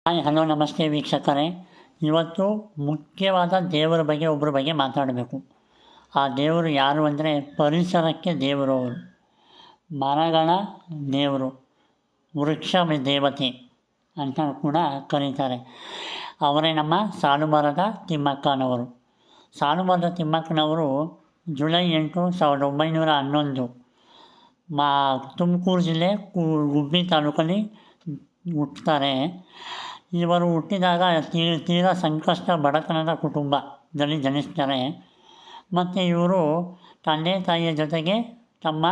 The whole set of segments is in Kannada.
ಹಾಯ್ ಹಲೋ ನಮಸ್ತೆ ವೀಕ್ಷಕರೇ. ಇವತ್ತು ಮುಖ್ಯವಾದ ದೇವರ ಒಬ್ಬರ ಬಗ್ಗೆ ಮಾತಾಡಬೇಕು. ಆ ದೇವರು ಯಾರು ಅಂದರೆ ಪರಿಸರಕ್ಕೆ ದೇವರು. ಅವರು ಮರಗಳ ದೇವರು, ವೃಕ್ಷ ದೇವತೆ ಅಂತ ಕೂಡ ಕರೀತಾರೆ. ಅವರೇ ನಮ್ಮ ಸಾಲುಮರದ ತಿಮ್ಮಕ್ಕನವರು. ಸಾಲುಮರದ ತಿಮ್ಮಕ್ಕನವರು ಜುಲೈ 8, 1911 ತುಮಕೂರು ಜಿಲ್ಲೆ ಗುಬ್ಬಿ ತಾಲೂಕಲ್ಲಿ ಹುಟ್ಟುತ್ತಾರೆ. ಇವರು ಹುಟ್ಟಿದಾಗ ತೀರಾ ಸಂಕಷ್ಟ ಬಡತನದ ಕುಟುಂಬದಲ್ಲಿ ಜನಿಸ್ತಾರೆ. ಮತ್ತು ಇವರು ತಂದೆ ತಾಯಿಯ ಜೊತೆಗೆ ತಮ್ಮ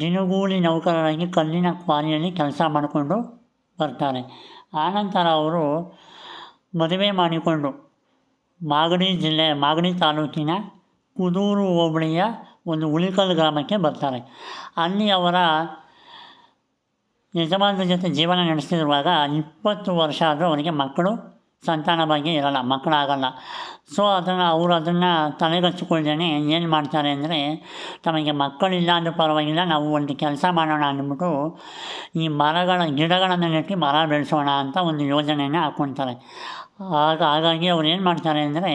ದಿನಗೂಲಿ ನೌಕರರಾಗಿ ಕಲ್ಲಿನ ಕ್ವಾರಿಯಲ್ಲಿ ಕೆಲಸ ಮಾಡಿಕೊಂಡು ಬರ್ತಾರೆ. ಆನಂತರ ಅವರು ಮದುವೆ ಮಾಡಿಕೊಂಡು ಮಾಗಡಿ ತಾಲೂಕಿನ ಕುದೂರು ಹೋಬಳಿಯ ಒಂದು ಉಳಿಕಲ್ ಗ್ರಾಮಕ್ಕೆ ಬರ್ತಾರೆ. ಅಲ್ಲಿ ಅವರ ಯಜಮಾನರ ಜೊತೆ ಜೀವನ ನಡೆಸ್ತಿರುವಾಗ 20 ವರ್ಷ ಆದರೂ ಅವರಿಗೆ ಸಂತಾನ ಭಾಗ್ಯ ಇರಲ್ಲ, ಮಕ್ಕಳಾಗಲ್ಲ. ಸೊ ಅವರು ಅದನ್ನು ತಲೆಗಚ್ಚಿಕೊಳ್ದೇನೆ ಏನು ಮಾಡ್ತಾರೆ ಅಂದರೆ, ತಮಗೆ ಮಕ್ಕಳಿಲ್ಲ ಅಂದರೂ ಪರವಾಗಿಲ್ಲ, ನಾವು ಒಂದು ಕೆಲಸ ಮಾಡೋಣ ಅಂದ್ಬಿಟ್ಟು ಈ ಗಿಡಗಳನ್ನು ನೆಟ್ಟಿ ಮರ ಬೆಳೆಸೋಣ ಅಂತ ಒಂದು ಯೋಜನೆಯನ್ನು ಹಾಕ್ಕೊಳ್ತಾರೆ. ಹಾಗಾಗಿ ಅವ್ರು ಏನು ಮಾಡ್ತಾರೆ ಅಂದರೆ,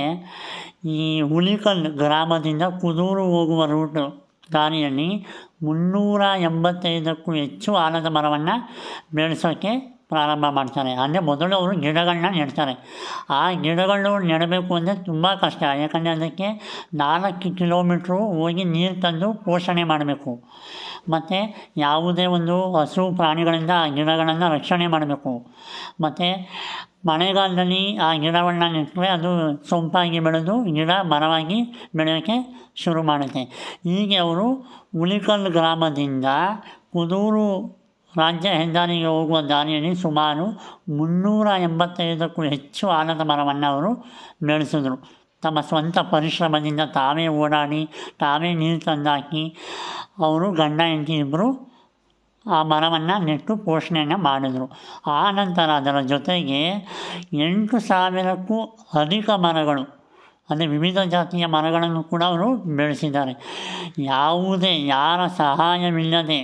ಈ ಹುಲಿಕಲ್ ಗ್ರಾಮದಿಂದ ಕುದೂರು ಹೋಗುವ ದಾರಿಯಲ್ಲಿ 385ಕ್ಕೂ ಹೆಚ್ಚು ಆಲದ ಮರವನ್ನು ಬೆಳೆಸೋಕ್ಕೆ ಪ್ರಾರಂಭ ಮಾಡ್ತಾರೆ. ಅಂದರೆ ಮೊದಲು ಅವರು ಗಿಡಗಳನ್ನ ನೆಡ್ತಾರೆ. ಆ ಗಿಡಗಳು ನೆಡಬೇಕು ಅಂದರೆ ತುಂಬ ಕಷ್ಟ. ಯಾಕಂದರೆ ಅದಕ್ಕೆ 4 ಕಿಲೋಮೀಟ್ರು ಹೋಗಿ ನೀರು ತಂದು ಪೋಷಣೆ ಮಾಡಬೇಕು. ಮತ್ತು ಯಾವುದೇ ಒಂದು ಹಸು ಪ್ರಾಣಿಗಳಿಂದ ಆ ಗಿಡಗಳನ್ನು ರಕ್ಷಣೆ ಮಾಡಬೇಕು. ಮತ್ತು ಮಳೆಗಾಲದಲ್ಲಿ ಆ ಗಿಡವನ್ನು ನೆಟ್ಟರೆ ಅದು ಸೊಂಪಾಗಿ ಬೆಳೆದು ಗಿಡ ಮರವಾಗಿ ಬೆಳೆಯೋಕ್ಕೆ ಶುರು ಮಾಡುತ್ತೆ. ಹೀಗೆ ಅವರು ಉಳಿಕಲ್ ಗ್ರಾಮದಿಂದ ಕುದೂರು ರಾಜ್ಯ ಹೆದ್ದಾರಿಗೆ ಹೋಗುವ ದಾರಿಯಲ್ಲಿ ಸುಮಾರು 385ಕ್ಕೂ ಹೆಚ್ಚು ಆಲದ ಮರವನ್ನು ಅವರು ಬೆಳೆಸಿದ್ರು. ತಮ್ಮ ಸ್ವಂತ ಪರಿಶ್ರಮದಿಂದ ತಾವೇ ಓಡಾಡಿ ತಾವೇ ನೀರು ತಂದಾಕಿ ಅವರು ಗಂಡ ಹೆಂಡತಿ ಇಬ್ಬರು ಆ ಮರವನ್ನು ನೆಟ್ಟು ಪೋಷಣೆಯನ್ನು ಮಾಡಿದರು. ಆ ನಂತರ ಅದರ ಜೊತೆಗೆ 8,000ಕ್ಕೂ ಅಧಿಕ ಮರಗಳು, ಅಂದರೆ ವಿವಿಧ ಜಾತಿಯ ಮರಗಳನ್ನು ಕೂಡ ಅವರು ಬೆಳೆಸಿದ್ದಾರೆ. ಯಾರ ಸಹಾಯವಿಲ್ಲದೆ,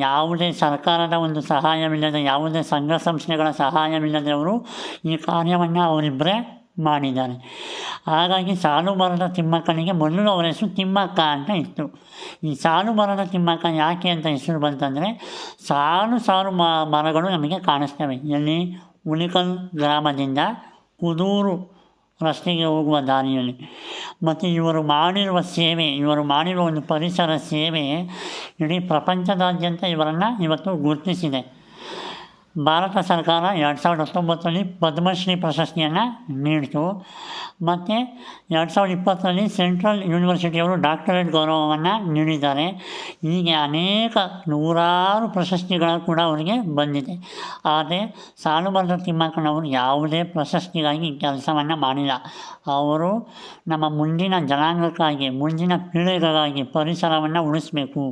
ಯಾವುದೇ ಸರ್ಕಾರದ ಒಂದು ಸಹಾಯವಿಲ್ಲದೆ, ಯಾವುದೇ ಸಂಘ ಸಂಸ್ಥೆಗಳ ಸಹಾಯವಿಲ್ಲದೆ ಅವರು ಈ ಕಾರ್ಯವನ್ನು ಅವರಿಬ್ಬರೇ ಮಾಡಿದ್ದಾರೆ. ಹಾಗಾಗಿ ಸಾಲುಮರದ ತಿಮ್ಮಕ್ಕನಿಗೆ ಮೊದಲು ಅವರ ಹೆಸರು ತಿಮ್ಮಕ್ಕ ಅಂತ ಇತ್ತು. ಈ ಸಾಲುಮರದ ತಿಮ್ಮಕ್ಕ ಯಾಕೆ ಅಂತ ಹೆಸರು ಬಂತಂದರೆ, ಸಾಲು ಮರಗಳು ನಮಗೆ ಕಾಣಿಸ್ತವೆ. ಎಲ್ಲಿ? ಉಳಿಕಲ್ ಗ್ರಾಮದಿಂದ ಕುದೂರು ರಸ್ತೆಗೆ ಹೋಗುವ ದಾರಿಯಲ್ಲಿ. ಮತ್ತು ಇವರು ಮಾಡಿರುವ ಒಂದು ಪರಿಸರ ಸೇವೆ ಇಡೀ ಪ್ರಪಂಚದಾದ್ಯಂತ ಇವರನ್ನು ಇವತ್ತು ಗುರುತಿಸಿದೆ. ಭಾರತ ಸರ್ಕಾರ 2019ರಲ್ಲಿ ಪದ್ಮಶ್ರೀ ಪ್ರಶಸ್ತಿಯನ್ನು ನೀಡಿತು. ಮತ್ತು 2020ರಲ್ಲಿ ಸೆಂಟ್ರಲ್ ಯೂನಿವರ್ಸಿಟಿಯವರು ಡಾಕ್ಟರೇಟ್ ಗೌರವವನ್ನು ನೀಡಿದ್ದಾರೆ. ಹೀಗೆ ಅನೇಕ ನೂರಾರು ಪ್ರಶಸ್ತಿಗಳು ಕೂಡ ಅವರಿಗೆ ಬಂದಿದೆ. ಆದರೆ ಸಾಲುಮರದ ತಿಮ್ಮಕ್ಕನವರು ಯಾವುದೇ ಪ್ರಶಸ್ತಿಗಾಗಿ ಕೆಲಸವನ್ನು ಮಾಡಿಲ್ಲ. ಅವರು ನಮ್ಮ ಮುಂದಿನ ಜನಾಂಗಕ್ಕಾಗಿ, ಮುಂದಿನ ಪೀಳಿಗೆಗಾಗಿ ಪರಿಸರವನ್ನು ಉಳಿಸಬೇಕು,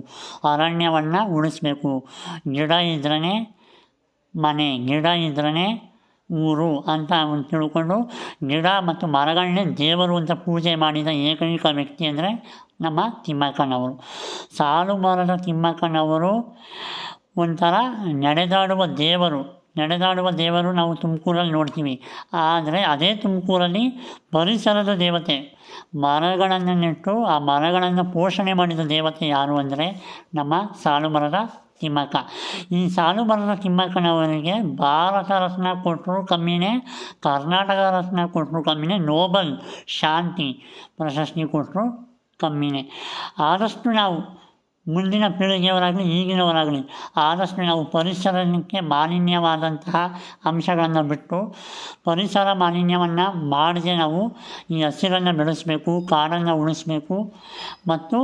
ಅರಣ್ಯವನ್ನು ಉಳಿಸಬೇಕು. ಗಿಡ ಇದ್ರೇ ಮನೆ, ಗಿಡ ಇದ್ರೇ ಊರು ಅಂತ ತಿಳ್ಕೊಂಡು ಗಿಡ ಮತ್ತು ಮರಗಳನ್ನೇ ದೇವರು ಅಂತ ಪೂಜೆ ಮಾಡಿದ ಏಕೈಕ ವ್ಯಕ್ತಿ ಅಂದರೆ ನಮ್ಮ ತಿಮ್ಮಕ್ಕನವರು. ಸಾಲುಮರದ ತಿಮ್ಮಕ್ಕನವರು ಒಂಥರ ನಡೆದಾಡುವ ದೇವರು ನಾವು ತುಮಕೂರಲ್ಲಿ ನೋಡ್ತೀವಿ. ಆದರೆ ಅದೇ ತುಮಕೂರಲ್ಲಿ ಪರಿಸರದ ದೇವತೆ, ಮರಗಳನ್ನು ನೆಟ್ಟು ಆ ಮರಗಳನ್ನು ಪೋಷಣೆ ಮಾಡಿದ ದೇವತೆ ಯಾರು ಅಂದರೆ ನಮ್ಮ ಸಾಲುಮರದ ತಿಮ್ಮಕ್ಕ. ಈ ಸಾಲುಮರದ ತಿಮ್ಮಕ್ಕನವರಿಗೆ ಭಾರತ ರತ್ನ ಕೊಟ್ಟರು ಕಮ್ಮಿನೇ, ಕರ್ನಾಟಕ ರತ್ನ ಕೊಟ್ಟರು ಕಮ್ಮಿನೇ, ನೋಬಲ್ ಶಾಂತಿ ಪ್ರಶಸ್ತಿ ಕೊಟ್ಟರು ಕಮ್ಮಿನೇ. ಆದಷ್ಟು ನಾವು ಮುಂದಿನ ಪೀಳಿಗೆಯವರಾಗಲಿ ಈಗಿನವರಾಗಲಿ ಆದಷ್ಟು ನಾವು ಪರಿಸರಕ್ಕೆ ಮಾಲಿನ್ಯವಾದಂತಹ ಅಂಶಗಳನ್ನು ಬಿಟ್ಟು ಪರಿಸರ ಮಾಲಿನ್ಯವನ್ನು ಮಾಡದೆ ನಾವು ಈ ಹಸಿರನ್ನು ಬೆಳೆಸಬೇಕು, ಕಾಡನ್ನು ಉಳಿಸಬೇಕು. ಮತ್ತು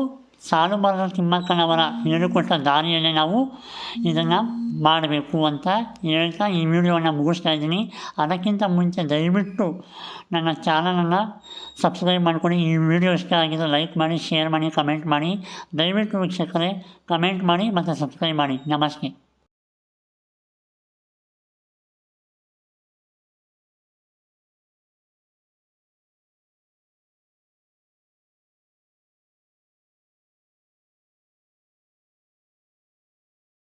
ಸಾಲುಮರದ ತಿಮ್ಮಕ್ಕನವರ ಹೇಳಿಕೊಟ್ಟ ದಾರಿಯಲ್ಲೇ ನಾವು ಇದನ್ನು ಮಾಡಬೇಕು ಅಂತ ಹೇಳ್ತಾ ಈ ವಿಡಿಯೋವನ್ನು ಮುಗಿಸ್ತಾ ಇದ್ದೀನಿ. ಅದಕ್ಕಿಂತ ಮುಂಚೆ ದಯವಿಟ್ಟು ನನ್ನ ಚಾನಲನ್ನು ಸಬ್ಸ್ಕ್ರೈಬ್ ಮಾಡಿಕೊಂಡು, ಈ ವಿಡಿಯೋ ಇಷ್ಟ ಆಗಿದ್ರೆ ಲೈಕ್ ಮಾಡಿ, ಶೇರ್ ಮಾಡಿ, ಕಮೆಂಟ್ ಮಾಡಿ. ದಯವಿಟ್ಟು ವೀಕ್ಷಕರೇ ಕಮೆಂಟ್ ಮಾಡಿ ಮತ್ತು ಸಬ್ಸ್ಕ್ರೈಬ್ ಮಾಡಿ. ನಮಸ್ತೆ.